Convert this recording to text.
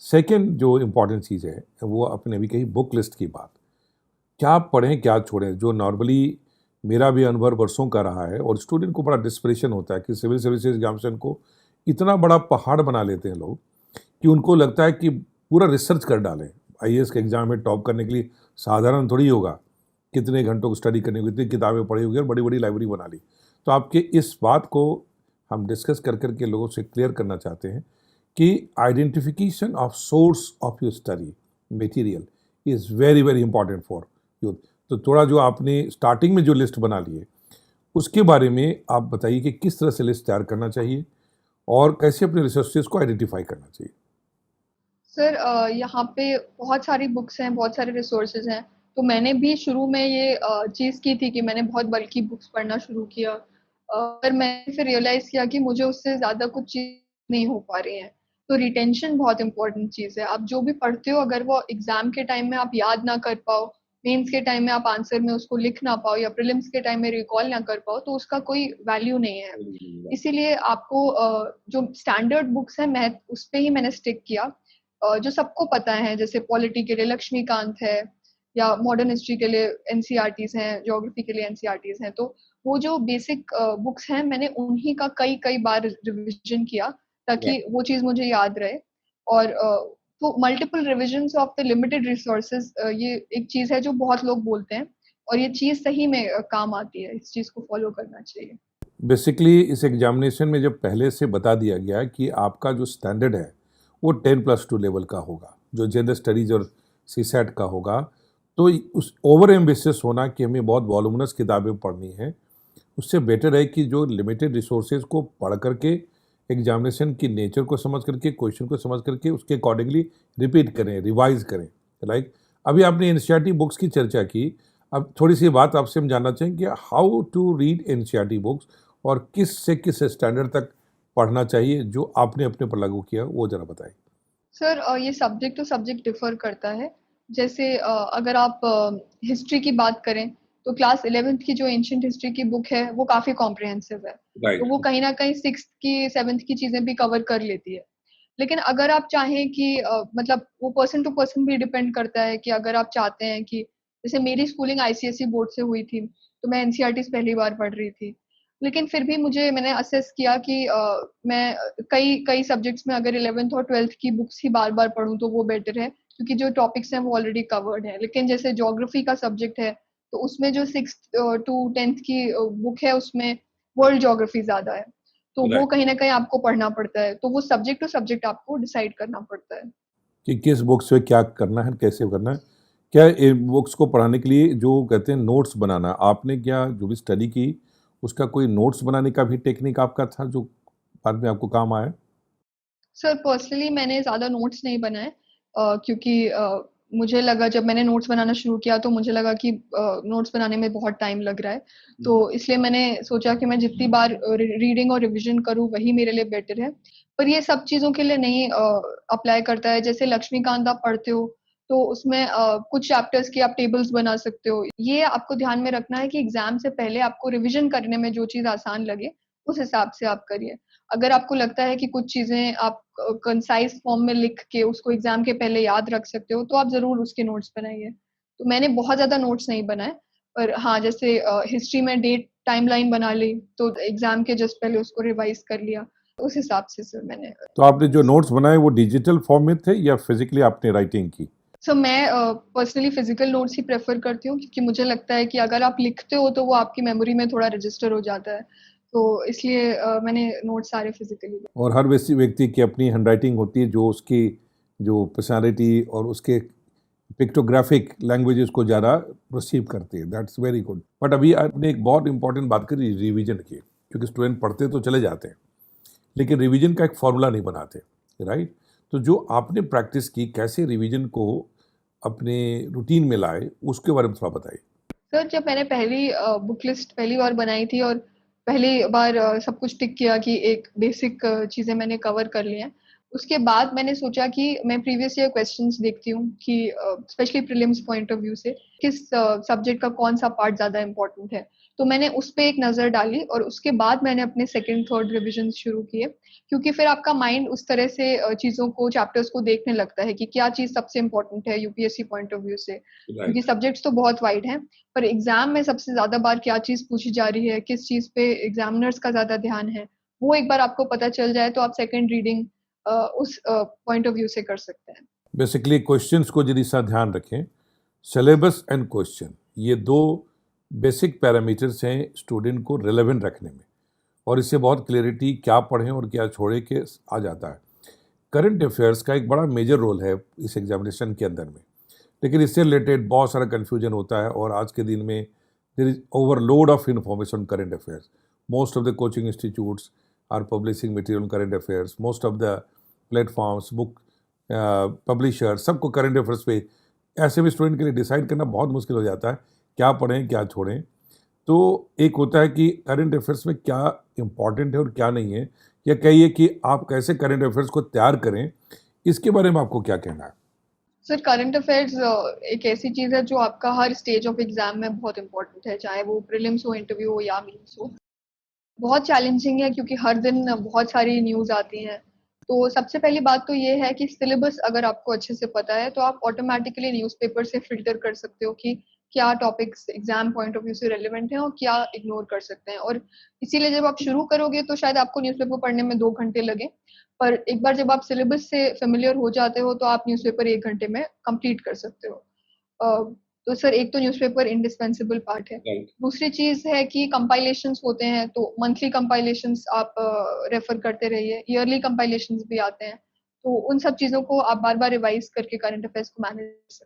Second जो important चीज़ है वो आपने अभी कही बुक लिस्ट की बात। क्या पढ़ें क्या छोड़ें, जो नॉर्मली मेरा भी अनुभव वर्षों का रहा है, और स्टूडेंट को बड़ा डिस्परेशन होता है कि सिविल सर्विसेज एग्जामिनेशन को इतना बड़ा पहाड़ बना लेते हैं लोग कि उनको लगता है कि पूरा रिसर्च कर डालें। आईएएस के एग्जाम में टॉप करने के लिए साधारण थोड़ी होगा, कितने घंटों को स्टडी करनी होगी, कितनी किताबें पढ़ी होगी और बड़ी बड़ी लाइब्रेरी बना ली। तो आपके इस बात को हम डिस्कस कर करके लोगों से क्लियर करना चाहते हैं कि identification of source of your study material is very very important for youth. तो थोड़ा जो आपने स्टार्टिंग में जो लिस्ट बना ली है उसके बारे में आप बताइए कि किस तरह से लिस्ट तैयार करना चाहिए और कैसे अपने रिसोर्सेज को आइडेंटिफाई करना चाहिए। सर यहाँ पे बहुत सारी बुक्स हैं, बहुत सारे रिसोर्सेज हैं। तो मैंने भी शुरू में ये चीज़ की थी कि मैंने बहुत बल्कि बुक्स पढ़ना शुरू किया। पर मैंने फिर रियलाइज़ किया कि मुझे उससे ज़्यादा कुछ चीज़ नहीं हो पा रही हैं। तो रिटेंशन बहुत इंपॉर्टेंट चीज़ है। आप जो भी पढ़ते हो, अगर वो एग्ज़ाम के टाइम में आप याद ना कर पाओ, मेंस के टाइम में आप आंसर में उसको लिख ना पाओ या प्रीलिम्स के टाइम में रिकॉल ना कर पाओ, तो उसका कोई वैल्यू नहीं है। इसीलिए आपको जो स्टैंडर्ड बुक्स हैं, मैं उस पे ही मैंने स्टिक किया। जो सबको पता है, जैसे पॉलिटी के लिए लक्ष्मीकांत है या मॉडर्न हिस्ट्री के लिए एनसीईआरटीज़ हैं, ज्योग्राफी के लिए एनसीईआरटीज़ हैं। तो वो जो बेसिक बुक्स हैं, मैंने उन्हीं का कई कई बार रिविजन किया ताकि वो चीज़ मुझे याद रहे। और तो multiple revisions of the limited resources, ये एक चीज़ है जो बहुत लोग बोलते हैं, और ये चीज़ सही में काम आती है। इस चीज़ को फॉलो करना चाहिए। बेसिकली इस एग्जामिनेशन में जब पहले से बता दिया गया कि आपका जो स्टैंडर्ड है वो 10+2 लेवल का होगा, जो जनरल स्टडीज और सीसैट का होगा, तो उस ओवर एम्बिशियस होना कि हमें बहुत वॉल्यूमिनस किताबें पढ़नी है, उससे बेटर है कि जो लिमिटेड रिसोर्सेज को पढ़ करके एग्जामिनेशन की नेचर को समझ करके, क्वेश्चन को समझ करके उसके अकॉर्डिंगली रिपीट करें, रिवाइज करें। लाइक अभी आपने एनसीईआरटी बुक्स की चर्चा की, अब थोड़ी सी बात आपसे हम जानना चाहेंगे कि how to read NCERT books और किस से किस स्टैंडर्ड तक पढ़ना चाहिए, जो आपने अपने पर लागू किया वो ज़रा बताएं। सर ये सब्जेक्ट टू सब्जेक्ट डिफर करता है। जैसे अगर आप हिस्ट्री की बात करें, तो क्लास 11th की जो एंशियंट हिस्ट्री की बुक है वो काफ़ी कॉम्प्रिहेंसिव है। तो राइट। वो कहीं ना कहीं 6th की 7th की चीज़ें भी कवर कर लेती है। लेकिन अगर आप चाहें कि मतलब वो पर्सन टू पर्सन भी डिपेंड करता है कि अगर आप चाहते हैं कि, जैसे मेरी स्कूलिंग आईसीएसई बोर्ड से हुई थी, तो मैं एनसीईआरटीज़ पहली बार पढ़ रही थी। लेकिन फिर भी मैंने असेस किया कि मैं कई कई सब्जेक्ट्स में अगर 11th और 12th की बुक्स ही बार बार पढूं तो वो बेटर है, क्योंकि जो टॉपिक्स हैं वो ऑलरेडी कवर्ड है। लेकिन जैसे ज्योग्राफी का सब्जेक्ट है, तो उसमें जो 6th to 10th की बुक है, उसमें वर्ल्ड ज्योग्राफी ज्यादा है। तो वो राइट। कहीं ना कहीं आपको पढ़ना पड़ता है। तो वो सब्जेक्ट टू सब्जेक्ट आपको डिसाइड करना पड़ता है। कि किस बुक्स में क्या करना है, कैसे करना है। क्या बुक्स को पढ़ाने के लिए जो कहते हैं नोट्स बनाना, आपने क्या जो भी स्टडी की उसका कोई नोट्स बनाने का भी टेक्निक आपका था जो बाद में आपको काम आया? सर पर्सनली मैंने ज़्यादा नोट्स नहीं बनाए, क्योंकि मुझे लगा, जब मैंने नोट्स बनाना शुरू किया तो मुझे लगा कि नोट्स बनाने में बहुत टाइम लग रहा है। तो इसलिए मैंने सोचा कि मैं जितनी बार रीडिंग और रिवीजन करूँ वही मेरे लिए बेटर है। पर ये सब चीज़ों के लिए नहीं अप्लाई करता है। जैसे लक्ष्मीकांत आप पढ़ते हो, तो उसमें कुछ चैप्टर्स की आप टेबल्स बना सकते हो। ये आपको ध्यान में रखना है कि एग्जाम से पहले आपको रिवीजन करने में जो चीज़ आसान लगे उस हिसाब से आप करिए। अगर आपको लगता है कि कुछ चीज़ें आप कंसाइज़ फॉर्म में लिख के उसको एग्ज़ाम के पहले याद रख सकते हो, तो आप ज़रूर उसके नोट्स बनाइए। तो मैंने बहुत ज़्यादा नोट्स नहीं बनाए, पर हाँ, जैसे हिस्ट्री में डेट टाइमलाइन बना ली, तो एग्ज़ाम के जस्ट पहले उसको रिवाइज़ कर लिया। उस हिसाब से सर मैंने तो आपने जो नोट्स। नोट्स बनाए वो डिजिटल फॉर्म में थे या फिजिकली आपने राइटिंग की? सो मैं पर्सनली फ़िज़िकल नोट्स ही प्रेफ़र करती हूँ, क्योंकि मुझे लगता है कि अगर आप लिखते हो, तो वो आपकी मेमोरी में थोड़ा रजिस्टर हो जाता है। तो इसलिए मैंने नोट्स सारे फ़िज़िकली। और हर वैसी व्यक्ति की अपनी हैंडराइटिंग होती है जो उसकी जो पर्सनालिटी और उसके पिक्टोग्राफिक लैंग्वेजेस को ज़्यादा रिसीव करती है। That's very good. बट अभी आपने एक बहुत इंपॉर्टेंट बात करी रिवीजन की, क्योंकि स्टूडेंट पढ़ते तो चले जाते हैं लेकिन रिवीजन का एक फॉर्मूला नहीं बनाते। राइट। तो जो आपने प्रैक्टिस की, कैसे रिवीजन को अपने रूटीन में लाए, उसके बारे में थोड़ा बताइए। सर जब मैंने पहली बुक लिस्ट पहली बार बनाई थी, और पहली बार सब कुछ टिक किया कि एक बेसिक चीज़ें मैंने कवर कर ली हैं, उसके बाद मैंने सोचा कि मैं प्रीवियस ईयर क्वेश्चंस देखती हूँ कि specially prelims point of view से किस सब्जेक्ट का कौन सा पार्ट ज़्यादा इम्पोर्टेंट है। तो मैंने उस पे एक नज़र डाली और उसके बाद मैंने अपने सेकंड थर्ड रिविजन शुरू किए, क्योंकि फिर आपका माइंड उस तरह से चीज़ों को, चैप्टर्स को देखने लगता है कि क्या चीज़ सबसे इम्पोर्टेंट है यूपीएससी पॉइंट ऑफ व्यू से, क्योंकि राइट। सब्जेक्ट्स तो बहुत वाइड हैं, पर एग्जाम में सबसे ज्यादा बार क्या चीज़ पूछी जा रही है, किस चीज़ पे एग्जामिनर्स का ज्यादा ध्यान है, वो एक बार आपको पता चल जाए तो आप सेकंड रीडिंग उस पॉइंट ऑफ व्यू से कर सकते हैं। बेसिकली क्वेश्चंस को यदि सा ध्यान रखें, सिलेबस एंड क्वेश्चन, ये दो बेसिक पैरामीटर्स हैं स्टूडेंट को रिलेवेंट रखने में, और इससे बहुत क्लियरिटी क्या पढ़ें और क्या छोड़े के आ जाता है। करंट अफेयर्स का एक बड़ा मेजर रोल है इस एग्जामिनेशन के अंदर में, लेकिन इससे रिलेटेड बहुत सारा कन्फ्यूजन होता है, और आज के दिन में there is overload of information current affairs. Most of the coaching institutes are publishing material on current affairs, most of the platforms, book publisher, सबको करंट अफेयर्स पे, ऐसे में स्टूडेंट के लिए डिसाइड करना बहुत मुश्किल हो जाता है क्या पढ़ें क्या छोड़ें। तो एक होता है कि करंट अफेयर्स में क्या इम्पॉर्टेंट है और क्या नहीं है, या कहिए कि आप कैसे करंट अफेयर्स को तैयार करें, इसके बारे में आपको क्या कहना है? सर करंट अफेयर्स एक ऐसी चीज़ है जो आपका हर स्टेज ऑफ एग्जाम में बहुत इंपॉर्टेंट है, चाहे वो प्रीलिम्स हो, इंटरव्यू हो या मेंस हो। बहुत चैलेंजिंग है क्योंकि हर दिन बहुत सारी न्यूज़ आती हैं। तो सबसे पहली बात तो ये है कि सिलेबस अगर आपको अच्छे से पता है तो आप ऑटोमेटिकली न्यूज़पेपर से फ़िल्टर कर सकते हो कि क्या topics exam point of view से रेलेवेंट हैं और क्या इग्नोर कर सकते हैं। और इसीलिए जब आप शुरू करोगे तो शायद आपको न्यूज़पेपर पढ़ने में 2 घंटे लगें, पर एक बार जब आप सिलेबस से फ़ैमिलियर हो जाते हो तो आप न्यूज़पेपर 1 घंटे में कंप्लीट कर सकते हो। अ, तो सर एक तो न्यूज़पेपर इंडिस्पेंसेबल पार्ट है। राइट। दूसरी चीज़ है कि कंपाइलेशंस होते हैं, तो मंथली कंपाइलेशंस आप रेफर करते रहिए, ईयरली कंपाइलेशंस भी आते हैं। तो उन सब चीज़ों को आप बार-बार रिवाइज़ करके करंट अफेयर्स को मैनेज